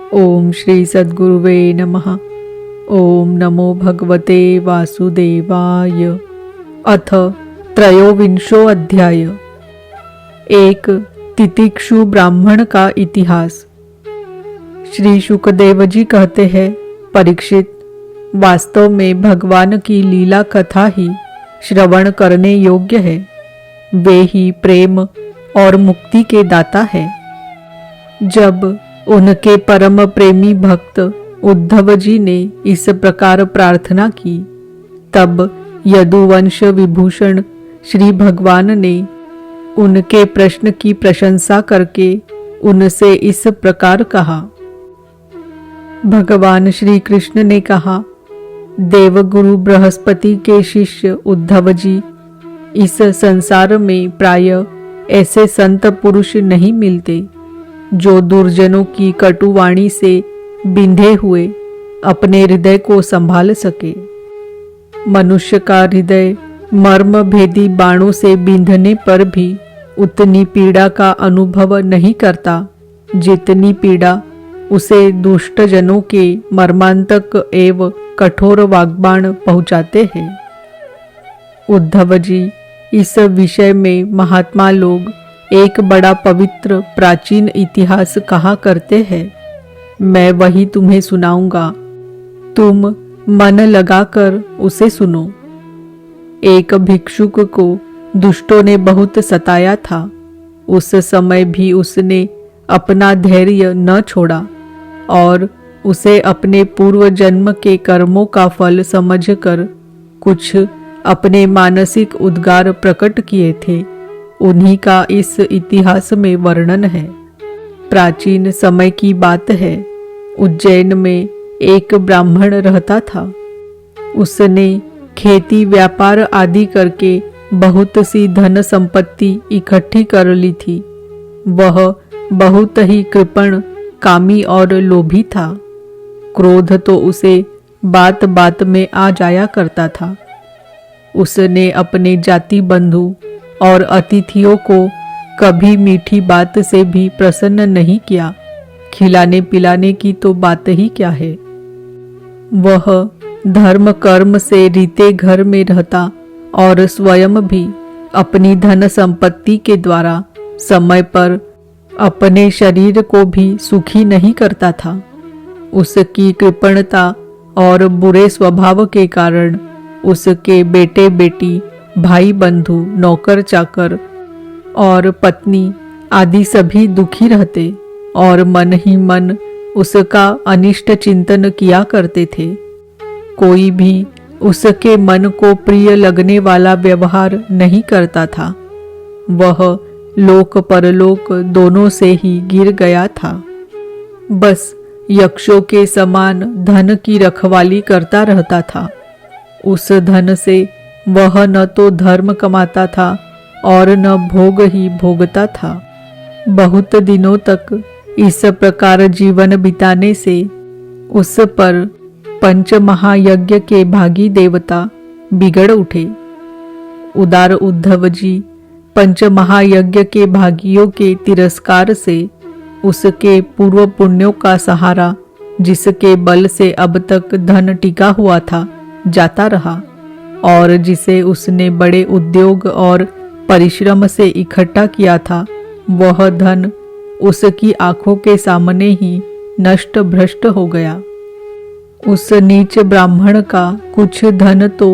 ओम श्री सद्गुरुवे नमः। ओम नमो भगवते वासुदेवाय। अथ त्रयोविंशो अध्याय। एक तितिक्षु ब्राह्मण का इतिहास। श्री शुकदेव जी कहते हैं, परीक्षित, वास्तव में भगवान की लीला कथा ही श्रवण करने योग्य है। वे ही प्रेम और मुक्ति के दाता है। जब उनके परम प्रेमी भक्त उद्धव जी ने इस प्रकार प्रार्थना की, तब यदुवंश विभूषण श्री भगवान ने उनके प्रश्न की प्रशंसा करके उनसे इस प्रकार कहा। भगवान श्री कृष्ण ने कहा, देवगुरु बृहस्पति के शिष्य उद्धव जी, इस संसार में प्राय ऐसे संत पुरुष नहीं मिलते जो दुर्जनों की कटुवाणी से बिंधे हुए अपने हृदय को संभाल सके। मनुष्य का हृदय मर्म भेदी बाणों से बिंधने पर भी उतनी पीड़ा का अनुभव नहीं करता जितनी पीड़ा उसे दुष्टजनों के मर्मांतक एवं कठोर वाग्बाण पहुँचाते हैं। उद्धव जी, इस विषय में महात्मा लोग एक बड़ा पवित्र प्राचीन इतिहास कहा करते हैं। मैं वही तुम्हें सुनाऊंगा, तुम मन लगाकर उसे सुनो। एक भिक्षुक को दुष्टों ने बहुत सताया था। उस समय भी उसने अपना धैर्य न छोड़ा और उसे अपने पूर्व जन्म के कर्मों का फल समझकर कुछ अपने मानसिक उद्गार प्रकट किए थे। उन्हीं का इस इतिहास में वर्णन है। प्राचीन समय की बात है। उज्जैन में एक ब्राह्मण रहता था। उसने खेती व्यापार आदि करके बहुत सी धन संपत्ति इकट्ठी कर ली थी। वह बहुत ही कृपण, कामी और लोभी था। क्रोध तो उसे बात बात में आ जाया करता था। उसने अपने जाति बंधु और अतिथियों को कभी मीठी बात से भी प्रसन्न नहीं किया। खिलाने पिलाने की तो बात ही क्या है। वह धर्म कर्म से रीते घर में रहता और स्वयं भी अपनी धन संपत्ति के द्वारा समय पर अपने शरीर को भी सुखी नहीं करता था। उसकी कृपणता और बुरे स्वभाव के कारण उसके बेटे बेटी, भाई बंधु, नौकर चाकर और पत्नी आदि सभी दुखी रहते और मन ही मन उसका अनिष्ट चिंतन किया करते थे। कोई भी उसके मन को प्रिय लगने वाला व्यवहार नहीं करता था। वह लोक परलोक दोनों से ही गिर गया था। बस यक्षों के समान धन की रखवाली करता रहता था। उस धन से वह न तो धर्म कमाता था और न भोग ही भोगता था। बहुत दिनों तक इस प्रकार जीवन बिताने से उस पर पंच महायज्ञ के भागी देवता बिगड़ उठे। उदार उद्धव जी पंच महायज्ञ के भागियों के तिरस्कार से उसके पूर्व पुण्यों का सहारा, जिसके बल से अब तक धन टिका हुआ था, जाता रहा और जिसे उसने बड़े उद्योग और परिश्रम से इकट्ठा किया था, वह धन उसकी आंखों के सामने ही नष्ट भ्रष्ट हो गया। उस नीच ब्राह्मण का कुछ धन तो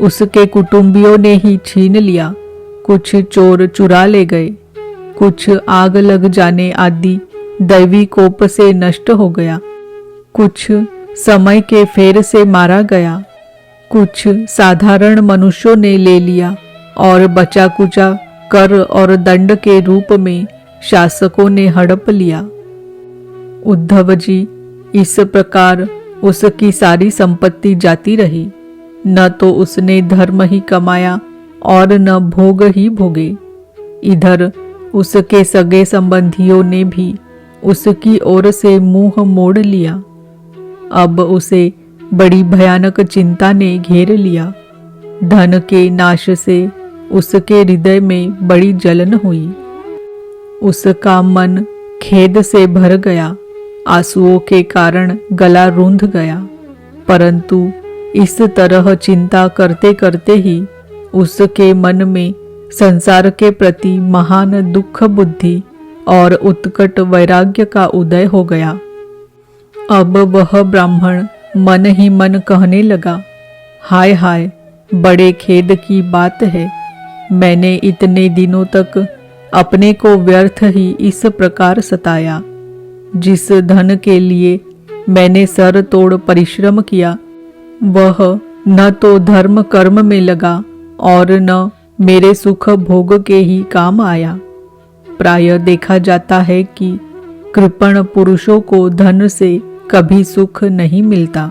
उसके कुटुंबियों ने ही छीन लिया, कुछ चोर चुरा ले गए, कुछ आग लग जाने आदि दैवी कोप से नष्ट हो गया, कुछ समय के फेर से मारा गया, कुछ साधारण मनुष्यों ने ले लिया और बचा कुचा कर और दंड के रूप में शासकों ने हड़प लिया। उद्धव जी, इस प्रकार उसकी सारी संपत्ति जाती रही। न तो उसने धर्म ही कमाया और न भोग ही भोगे। इधर उसके सगे संबंधियों ने भी उसकी ओर से मुंह मोड़ लिया। अब उसे बड़ी भयानक चिंता ने घेर लिया। धन के नाश से उसके हृदय में बड़ी जलन हुई। उसका मन खेद से भर गया आंसुओं के कारण गला रूंध गया। परंतु इस तरह चिंता करते करते ही उसके मन में संसार के प्रति महान दुख बुद्धि और उत्कट वैराग्य का उदय हो गया। अब वह ब्राह्मण मन ही मन कहने लगा, हाय हाय, बड़े खेद की बात है, मैंने इतने दिनों तक अपने को व्यर्थ ही इस प्रकार सताया। जिस धन के लिए मैंने सर तोड़ परिश्रम किया वह न तो धर्म कर्म में लगा और न मेरे सुख भोग के ही काम आया। प्राय देखा जाता है कि कृपण पुरुषों को धन से कभी सुख नहीं मिलता।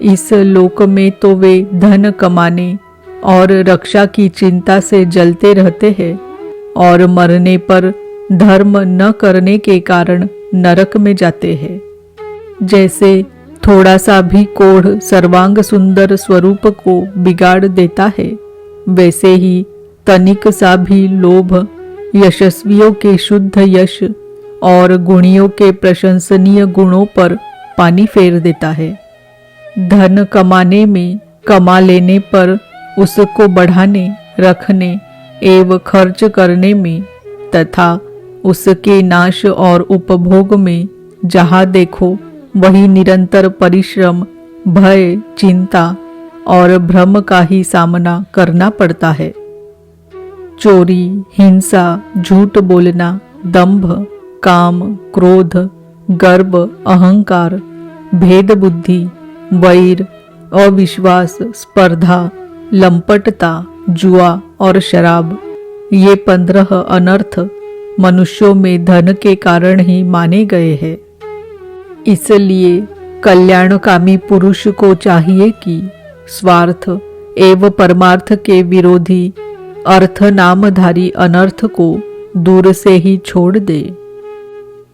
इस लोक में तो वे धन कमाने और रक्षा की चिंता से जलते रहते हैं और मरने पर धर्म न करने के कारण नरक में जाते हैं। जैसे थोड़ा सा भी कोढ़ सर्वांग सुंदर स्वरूप को बिगाड़ देता है, वैसे ही तनिक सा भी लोभ यशस्वियों के शुद्ध यश और गुणियों के प्रशंसनीय गुणों पर पानी फेर देता है। धन कमाने में, कमा लेने पर उसको बढ़ाने, रखने एवं खर्च करने में तथा उसके नाश और उपभोग में जहाँ देखो वही निरंतर परिश्रम, भय, चिंता और भ्रम का ही सामना करना पड़ता है। चोरी, हिंसा, झूठ बोलना, दंभ, काम, क्रोध, गर्व, अहंकार, भेद बुद्धि, वैर, अविश्वास, स्पर्धा, लंपटता, जुआ और शराब, ये 15 अनर्थ मनुष्यों में धन के कारण ही माने गए हैं। इसलिए कल्याणकामी पुरुष को चाहिए कि स्वार्थ एवं परमार्थ के विरोधी अर्थ नामधारी अनर्थ को दूर से ही छोड़ दे।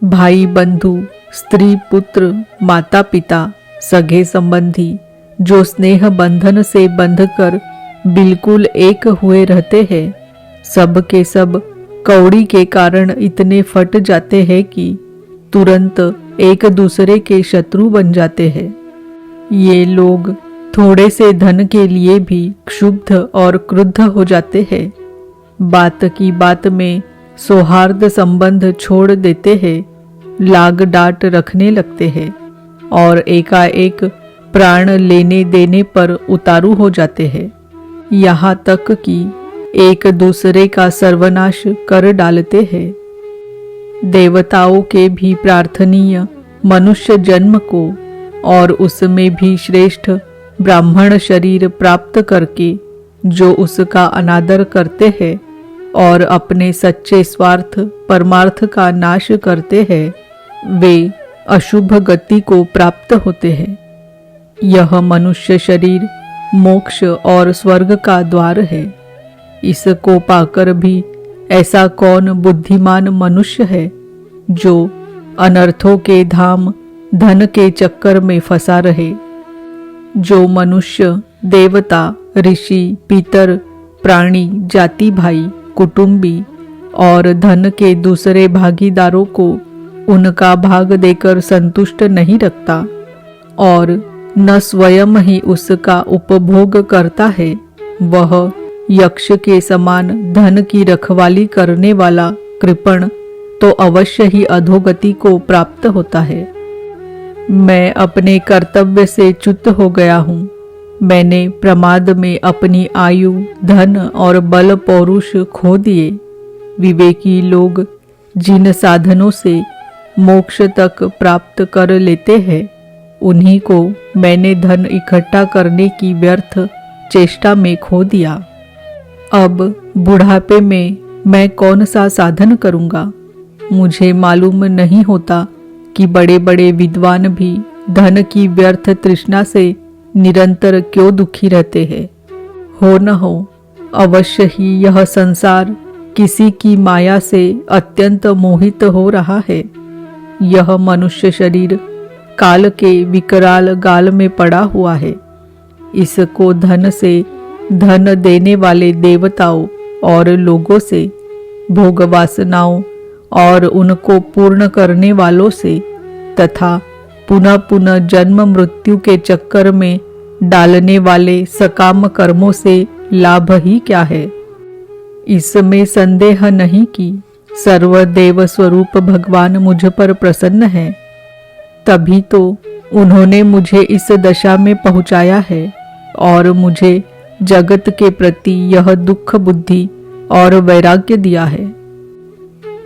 भाई बंधु, स्त्री पुत्र, माता पिता, सगे संबंधी जो स्नेह बंधन से बंधकर बिल्कुल एक हुए रहते हैं, सब के सब कौड़ी के कारण इतने फट जाते हैं कि तुरंत एक दूसरे के शत्रु बन जाते हैं। ये लोग थोड़े से धन के लिए भी क्षुब्ध और क्रुद्ध हो जाते हैं। बात की बात में सौहार्द संबंध छोड़ देते हैं, लाग डांट रखने लगते हैं और एकाएक प्राण लेने देने पर उतारू हो जाते हैं। यहाँ तक कि एक दूसरे का सर्वनाश कर डालते हैं। देवताओं के भी प्रार्थनीय मनुष्य जन्म को और उसमें भी श्रेष्ठ ब्राह्मण शरीर प्राप्त करके जो उसका अनादर करते हैं और अपने सच्चे स्वार्थ परमार्थ का नाश करते हैं, वे अशुभ गति को प्राप्त होते हैं। यह मनुष्य शरीर मोक्ष और स्वर्ग का द्वार है। इसको पाकर भी ऐसा कौन बुद्धिमान मनुष्य है जो अनर्थों के धाम धन के चक्कर में फंसा रहे। जो मनुष्य देवता, ऋषि, पितर, प्राणी, जाति भाई, कुटुंबी और धन के दूसरे भागीदारों को उनका भाग देकर संतुष्ट नहीं रखता और न स्वयं ही उसका उपभोग करता है, वह यक्ष के समान धन की रखवाली करने वाला कृपण तो अवश्य ही अधोगति को प्राप्त होता है। मैं अपने कर्तव्य से च्युत हो गया हूँ। मैंने प्रमाद में अपनी आयु, धन और बल पौरुष खो दिए। विवेकी लोग जिन साधनों से मोक्ष तक प्राप्त कर लेते हैं, उन्हीं को मैंने धन इकट्ठा करने की व्यर्थ चेष्टा में खो दिया। अब बुढ़ापे में मैं कौन सा साधन करूँगा? मुझे मालूम नहीं होता कि बड़े बड़े विद्वान भी धन की व्यर्थ तृष्णा से निरंतर क्यों दुखी रहते हैं। हो न हो, अवश्य ही यह संसार किसी की माया से अत्यंत मोहित हो रहा है। यह मनुष्य शरीर काल के विकराल गाल में पड़ा हुआ है। इसको धन से, धन देने वाले देवताओं और लोगों से, भोग वासनाओं और उनको पूर्ण करने वालों से तथा पुनः पुनः जन्म मृत्यु के चक्कर में डालने वाले सकाम कर्मों से लाभ ही क्या है। इसमें संदेह नहीं कि सर्वदेव स्वरूप भगवान मुझ पर प्रसन्न है, तभी तो उन्होंने मुझे इस दशा में पहुंचाया है और मुझे जगत के प्रति यह दुख बुद्धि और वैराग्य दिया है।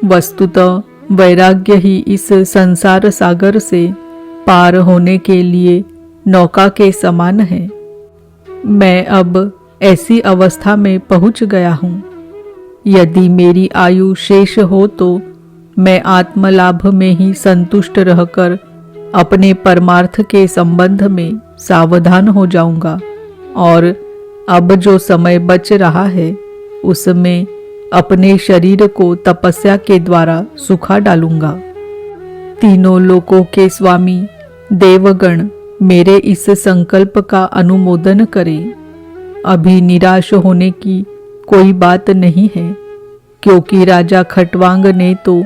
वस्तुतः वैराग्य ही इस संसार सागर से पार होने के लिए नौका के समान है। मैं अब ऐसी अवस्था में पहुंच गया हूँ। यदि मेरी आयु शेष हो तो मैं आत्मलाभ में ही संतुष्ट रहकर अपने परमार्थ के संबंध में सावधान हो जाऊंगा और अब जो समय बच रहा है उसमें अपने शरीर को तपस्या के द्वारा सुखा डालूंगा। तीनों लोकों के स्वामी देवगण मेरे इस संकल्प का अनुमोदन करें। अभी निराश होने की कोई बात नहीं है, क्योंकि राजा खटवांग ने तो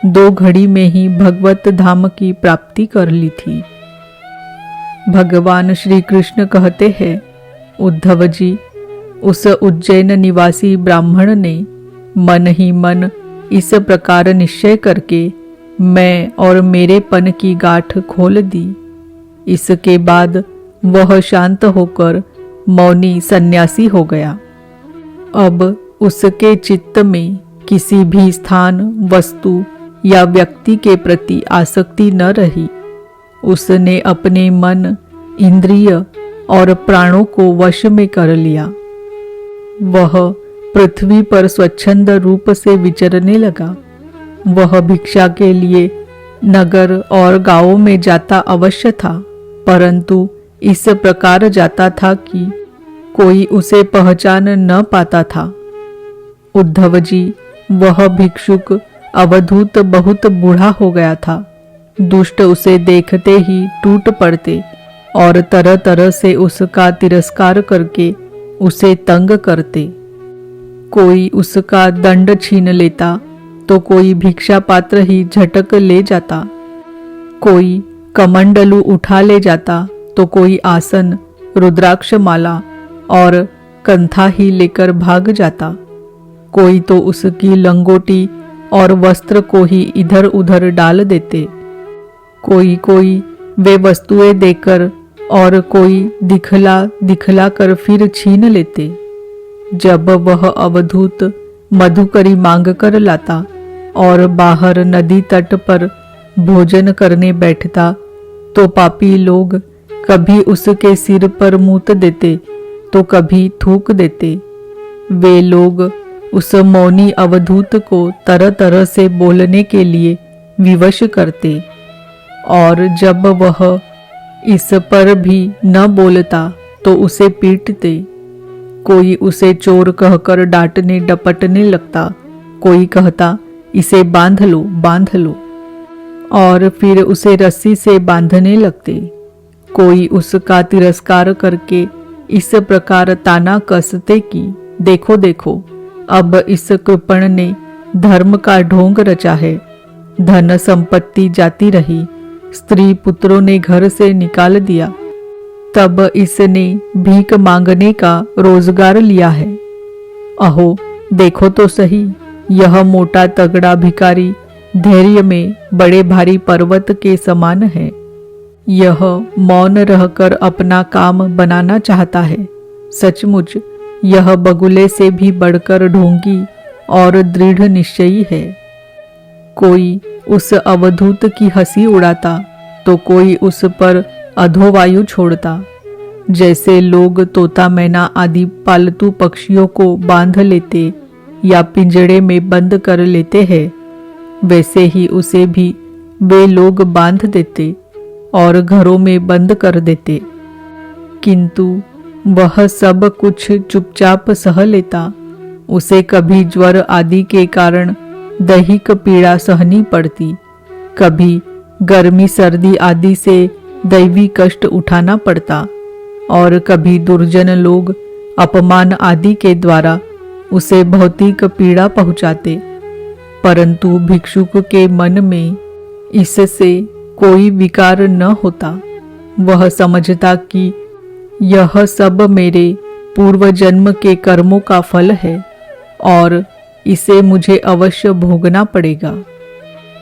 2 घड़ी में ही भगवत धाम की प्राप्ति कर ली थी। भगवान श्री कृष्ण कहते हैं, उद्धव जी, उस उज्जैन निवासी ब्राह्मण ने मन ही मन इस प्रकार निश्चय करके मैं और मेरेपन की गांठ खोल दी। इसके बाद वह शांत होकर मौनी सन्यासी हो गया। अब उसके चित्त में किसी भी स्थान, वस्तु या व्यक्ति के प्रति आसक्ति न रही। उसने अपने मन, इंद्रिय और प्राणों को वश में कर लिया। वह पृथ्वी पर स्वच्छंद रूप से विचरने लगा। वह भिक्षा के लिए नगर और गांवों में जाता अवश्य था, परंतु इस प्रकार जाता था कि कोई उसे पहचान न पाता था। उद्धव जी, वह भिक्षुक अवधूत बहुत बूढ़ा हो गया था। दुष्ट उसे देखते ही टूट पड़ते और तरह तरह से उसका तिरस्कार करके उसे तंग करते। कोई उसका दंड छीन लेता तो कोई भिक्षा पात्र ही झटक ले जाता। कोई कमंडलू उठा ले जाता तो कोई आसन, रुद्राक्ष माला और कंथा ही लेकर भाग जाता। कोई तो उसकी लंगोटी और वस्त्र को ही इधर उधर डाल देते। कोई कोई वे वस्तुएं देकर और कोई दिखला दिखला कर फिर छीन लेते। जब वह अवधूत मधुकरी मांग कर लाता और बाहर नदी तट पर भोजन करने बैठता तो पापी लोग कभी उसके सिर पर मूत देते तो कभी थूक देते। वे लोग उस मौनी अवधूत को तरह तरह से बोलने के लिए विवश करते और जब वह इस पर भी न बोलता तो उसे पीटते। कोई उसे चोर कहकर डांटने डपटने लगता, कोई कहता इसे बांध लो बांध लो, और फिर उसे रस्सी से बांधने लगते। कोई उसका तिरस्कार करके इस प्रकार ताना कसते कि देखो देखो, अब इस कृपण ने धर्म का ढोंग रचा है। धन संपत्ति जाती रही, स्त्री पुत्रों ने घर से निकाल दिया, तब इसने भीख मांगने का रोजगार लिया है। अहो देखो तो सही, यह मोटा तगड़ा भिखारी धैर्य में बड़े भारी पर्वत के समान है। यह मौन रहकर अपना काम बनाना चाहता है। सचमुच यह बगुले से भी बढ़कर ढोंगी और दृढ़ निश्चयी है। कोई उस अवधूत की हंसी उड़ाता तो कोई उस पर अधोवायु छोड़ता। जैसे लोग तोता मैना आदि पालतू पक्षियों को बांध लेते या पिंजड़े में बंद कर लेते हैं, वैसे ही उसे भी वे लोग बांध देते और घरों में बंद कर देते। किंतु वह सब कुछ चुपचाप सह लेता। उसे कभी ज्वर आदि के कारण दैहिक पीड़ा सहनी पड़ती, कभी गर्मी सर्दी आदि से दैवी कष्ट उठाना पड़ता और कभी दुर्जन लोग अपमान आदि के द्वारा उसे भौतिक पीड़ा पहुंचाते। परंतु भिक्षुक के मन में इससे कोई विकार न होता। वह समझता कि यह सब मेरे पूर्व जन्म के कर्मों का फल है और इसे मुझे अवश्य भोगना पड़ेगा।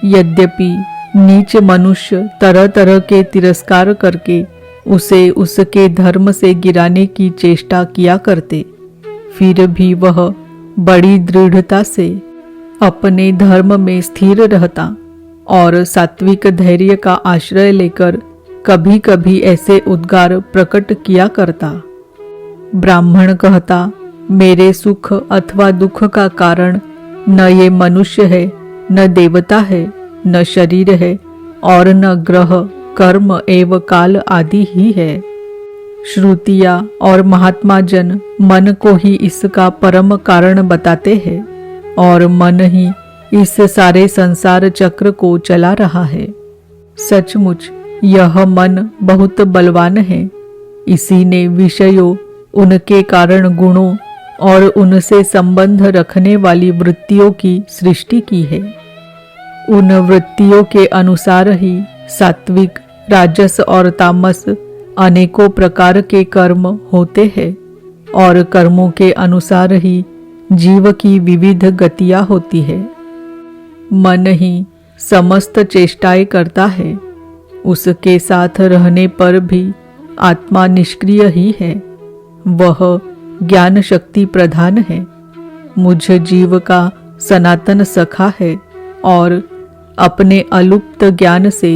यद्यपि नीच मनुष्य तरह तरह के तिरस्कार करके उसे उसके धर्म से गिराने की चेष्टा किया करते, फिर भी वह बड़ी दृढ़ता से अपने धर्म में स्थिर रहता और सात्विक धैर्य का आश्रय लेकर कभी कभी ऐसे उद्गार प्रकट किया करता। ब्राह्मण कहता, मेरे सुख अथवा दुख का कारण न ये मनुष्य है, न देवता है, न शरीर है और न ग्रह, कर्म एवं काल आदि ही है। श्रुतियाँ और महात्मा जन मन को ही इसका परम कारण बताते हैं और मन ही इस सारे संसार चक्र को चला रहा है। सचमुच यह मन बहुत बलवान है। इसी ने विषयों, उनके कारण गुणों और उनसे संबंध रखने वाली वृत्तियों की सृष्टि की है। उन वृत्तियों के अनुसार ही सात्विक, राजस और तामस अनेकों प्रकार के कर्म होते हैं और कर्मों के अनुसार ही जीव की विविध गतियां होती है। मन ही समस्त चेष्टाएं करता है। उसके साथ रहने पर भी आत्मा निष्क्रिय ही है। वह ज्ञान शक्ति प्रधान है, मुझ जीव का सनातन सखा है और अपने अलुप्त ज्ञान से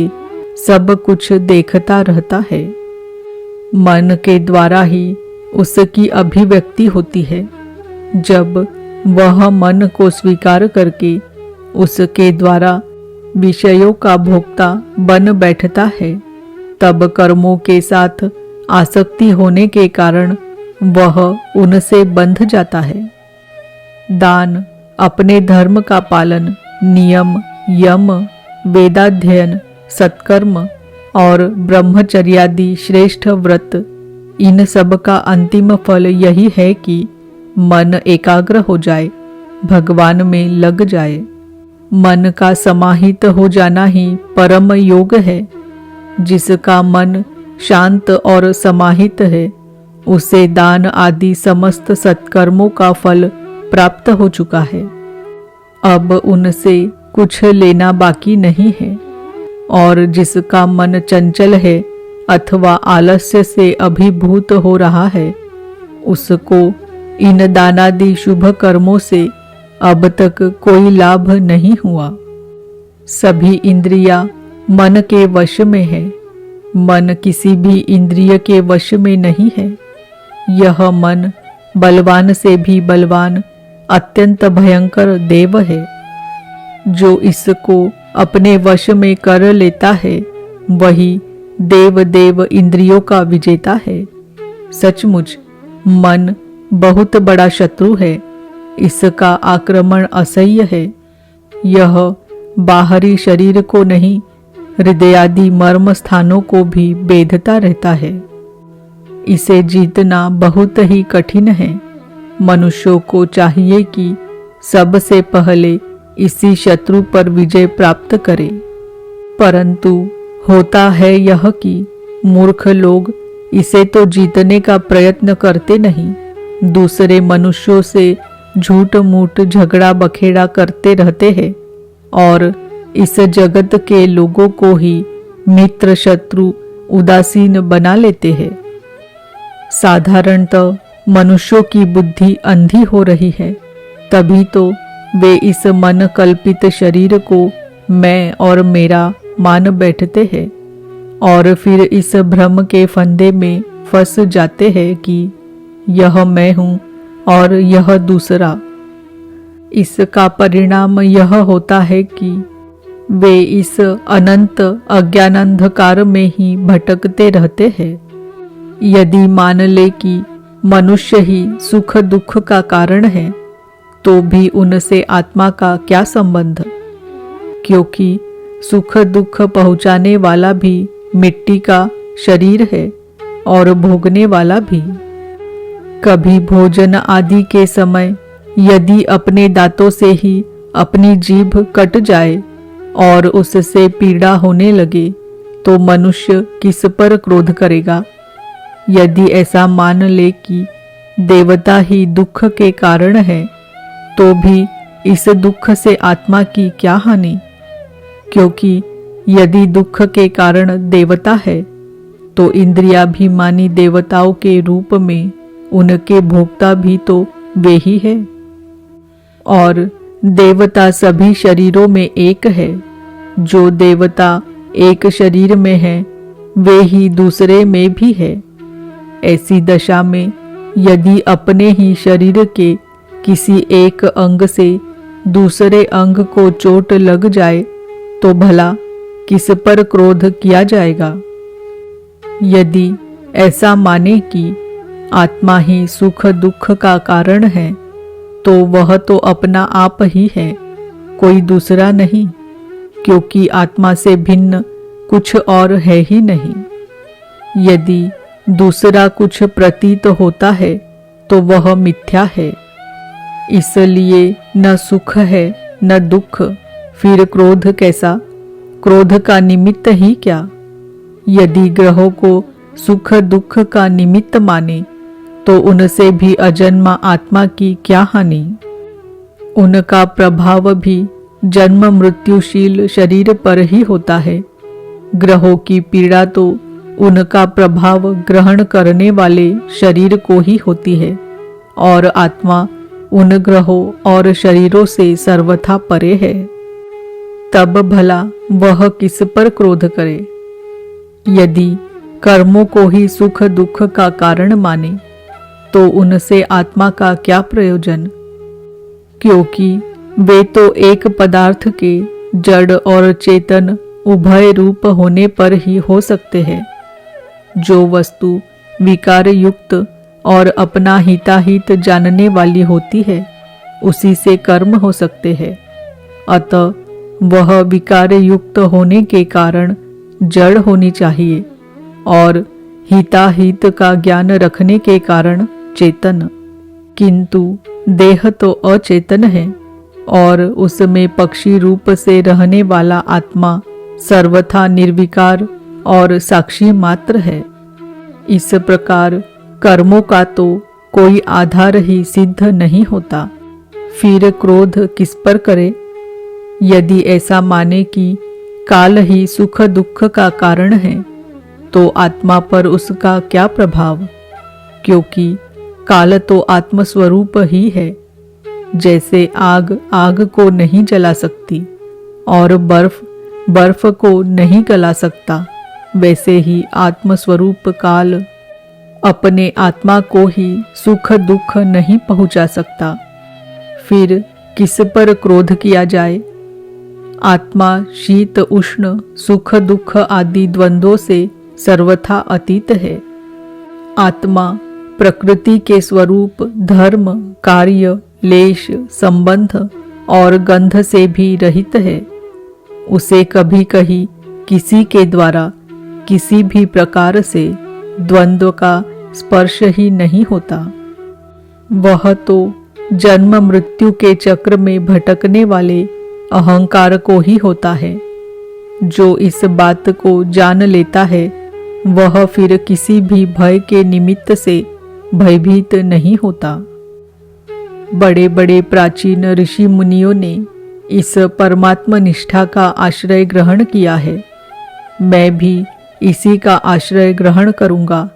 सब कुछ देखता रहता है। मन के द्वारा ही उसकी अभिव्यक्ति होती है। जब वह मन को स्वीकार करके उसके द्वारा विषयों का भोक्ता बन बैठता है, तब कर्मों के साथ आसक्ति होने के कारण वह उनसे बंध जाता है। दान, अपने धर्म का पालन, नियम, यम, वेदाध्ययन, सत्कर्म और ब्रह्मचर्यादि श्रेष्ठ व्रत, इन सब का अंतिम फल यही है कि मन एकाग्र हो जाए, भगवान में लग जाए। मन का समाहित हो जाना ही परम योग है। जिसका मन शांत और समाहित है, उसे दान आदि समस्त सत्कर्मों का फल प्राप्त हो चुका है। अब उनसे कुछ लेना बाकी नहीं है। और जिसका मन चंचल है अथवा आलस्य से अभिभूत हो रहा है, उसको इन दानादि शुभ कर्मों से अब तक कोई लाभ नहीं हुआ। सभी इंद्रियां मन के वश में है। मन किसी भी इंद्रिय के वश में नहीं है। यह मन बलवान से भी बलवान, अत्यंत भयंकर देव है। जो इसको अपने वश में कर लेता है, वही देव इंद्रियों का विजेता है। सचमुच मन बहुत बड़ा शत्रु है। इसका आक्रमण असह्य है। यह बाहरी शरीर को नहीं, हृदयादि मर्म स्थानों को भी बेधता रहता है। इसे जीतना बहुत ही कठिन है। मनुष्यों को चाहिए कि सबसे पहले इसी शत्रु पर विजय प्राप्त करे। परंतु होता है यह कि मूर्ख लोग इसे तो जीतने का प्रयत्न करते नहीं, दूसरे मनुष्यों से झूठ मूठ झगड़ा बखेड़ा करते रहते हैं और इस जगत के लोगों को ही मित्र शत्रु उदासीन बना लेते हैं। साधारणतः मनुष्यों की बुद्धि अंधी हो रही है, तभी तो वे इस मन कल्पित शरीर को मैं और मेरा मान बैठते हैं और फिर इस भ्रम के फंदे में फंस जाते हैं कि यह मैं हूँ और यह दूसरा। इसका परिणाम यह होता है कि वे इस अनंत अज्ञानांधकार में ही भटकते रहते हैं। यदि मान ले कि मनुष्य ही सुख दुख का कारण है, तो भी उनसे आत्मा का क्या संबंध? क्योंकि सुख दुख पहुँचाने वाला भी मिट्टी का शरीर है और भोगने वाला भी। कभी भोजन आदि के समय यदि अपने दांतों से ही अपनी जीभ कट जाए और उससे पीड़ा होने लगे, तो मनुष्य किस पर क्रोध करेगा? यदि ऐसा मान ले कि देवता ही दुख के कारण है, तो भी इस दुख से आत्मा की क्या हानि? क्योंकि यदि दुख के कारण देवता है, तो इंद्रियाभिमानी देवताओं के रूप में उनके भोक्ता भी तो वे ही है। और देवता सभी शरीरों में एक है। जो देवता एक शरीर में है, वे ही दूसरे में भी है। ऐसी दशा में यदि अपने ही शरीर के किसी एक अंग से दूसरे अंग को चोट लग जाए, तो भला किस पर क्रोध किया जाएगा? यदि ऐसा माने कि आत्मा ही सुख दुख का कारण है, तो वह तो अपना आप ही है, कोई दूसरा नहीं, क्योंकि आत्मा से भिन्न कुछ और है ही नहीं। यदि दूसरा कुछ प्रतीत होता है, तो वह मिथ्या है। इसलिए न सुख है न दुख, फिर क्रोध कैसा? क्रोध का निमित्त ही क्या? यदि ग्रहों को सुख दुख का निमित्त माने, तो उनसे भी अजन्मा आत्मा की क्या हानि? उनका प्रभाव भी जन्म मृत्युशील शरीर पर ही होता है। ग्रहों की पीड़ा तो उनका प्रभाव ग्रहण करने वाले शरीर को ही होती है, और आत्मा उन ग्रहों और शरीरों से सर्वथा परे है। तब भला वह किस पर क्रोध करे? यदि कर्मों को ही सुख दुख का कारण माने, तो उनसे आत्मा का क्या प्रयोजन? क्योंकि वे तो एक पदार्थ के जड़ और चेतन उभय रूप होने पर ही हो सकते हैं। जो वस्तु विकार युक्त और अपना हिताहित जानने वाली होती है, उसी से कर्म हो सकते हैं। अतः वह विकार युक्त होने के कारण जड़ होनी चाहिए, और हिताहित का ज्ञान रखने के कारण चेतन। किंतु देह तो अचेतन है, और उसमें पक्षी रूप से रहने वाला आत्मा सर्वथा निर्विकार और साक्षी मात्र है। इस प्रकार कर्मों का तो कोई आधार ही सिद्ध नहीं होता, फिर क्रोध किस पर करे? यदि ऐसा माने कि काल ही सुख दुख का कारण है, तो आत्मा पर उसका क्या प्रभाव? क्योंकि काल तो आत्मस्वरूप ही है। जैसे आग आग को नहीं जला सकती और बर्फ बर्फ को नहीं गला सकता, वैसे ही आत्मस्वरूप काल अपने आत्मा को ही सुख दुख नहीं पहुंचा सकता। फिर किस पर क्रोध किया जाए? आत्मा शीत उष्ण सुख दुख आदि द्वंद्वों से सर्वथा अतीत है। आत्मा प्रकृति के स्वरूप, धर्म, कार्य, लेश, संबंध और गंध से भी रहित है। उसे कभी कहीं किसी के द्वारा किसी भी प्रकार से द्वंद्व का स्पर्श ही नहीं होता। वह तो जन्म मृत्यु के चक्र में भटकने वाले अहंकार को ही होता है। जो इस बात को जान लेता है, वह फिर किसी भी भय के निमित्त से भयभीत नहीं होता। बड़े बड़े प्राचीन ऋषि मुनियों ने इस परमात्म निष्ठा का आश्रय ग्रहण किया है। मैं भी इसी का आश्रय ग्रहण करूंगा,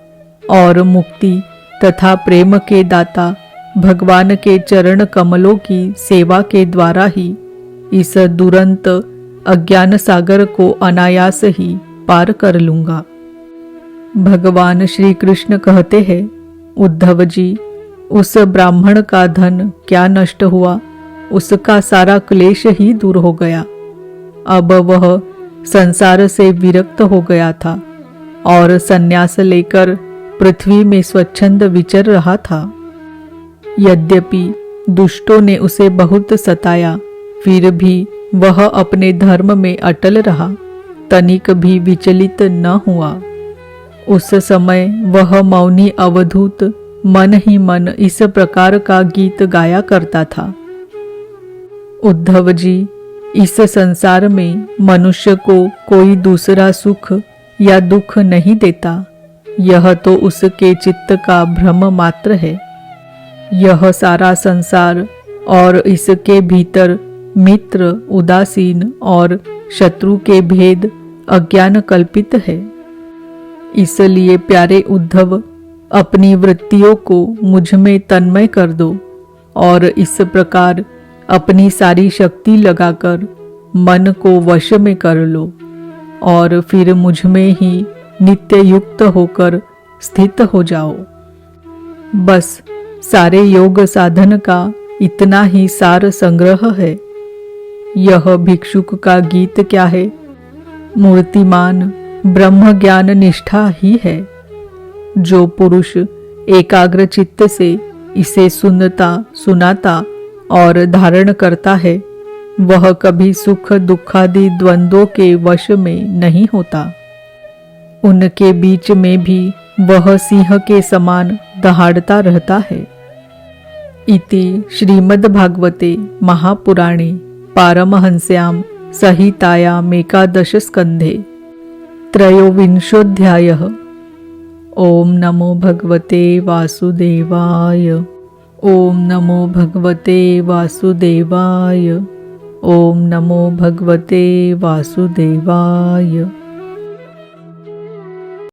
और मुक्ति तथा प्रेम के दाता भगवान के चरण कमलों की सेवा के द्वारा ही इस दुरंत अज्ञान सागर को अनायास ही पार कर लूंगा। भगवान श्री कृष्ण कहते हैं, उद्धव जी, उस ब्राह्मण का धन क्या नष्ट हुआ? उसका सारा क्लेश ही दूर हो गया। अब वह संसार से विरक्त हो गया था और संन्यास लेकर पृथ्वी में स्वच्छंद विचर रहा था। यद्यपि दुष्टों ने उसे बहुत सताया, फिर भी वह अपने धर्म में अटल रहा, तनिक भी विचलित न हुआ। उस समय वह मौनी अवधूत मन ही मन इस प्रकार का गीत गाया करता था। उद्धव जी, इस संसार में मनुष्य को कोई दूसरा सुख या दुख नहीं देता, यह तो उसके चित्त का भ्रम मात्र है। यह सारा संसार और इसके भीतर मित्र, उदासीन और शत्रु के भेद अज्ञान कल्पित है। इसलिए प्यारे उद्धव, अपनी वृत्तियों को मुझ में तन्मय कर दो और इस प्रकार अपनी सारी शक्ति लगाकर मन को वश में कर लो और फिर मुझ में ही नित्य युक्त होकर स्थित हो जाओ। बस सारे योग साधन का इतना ही सार संग्रह है। यह भिक्षुक का गीत क्या है? मूर्तिमान ब्रह्म ज्ञान निष्ठा ही है। जो पुरुष एकाग्र चित्त से इसे सुनता, सुनाता और धारण करता है, वह कभी सुख दुखादि द्वंद्वों के वश में नहीं होता। उनके बीच में भी वह सिंह के समान दहाड़ता रहता है। इति श्रीमद्भागवते महापुराणे पारमहंस्यां संहितायामेकादश स्कन्धे त्रयोविंशोऽध्यायः। ओम नमो भगवते वासुदेवाय। ओम नमो भगवते वासुदेवाय। ओम नमो भगवते वासुदेवाय।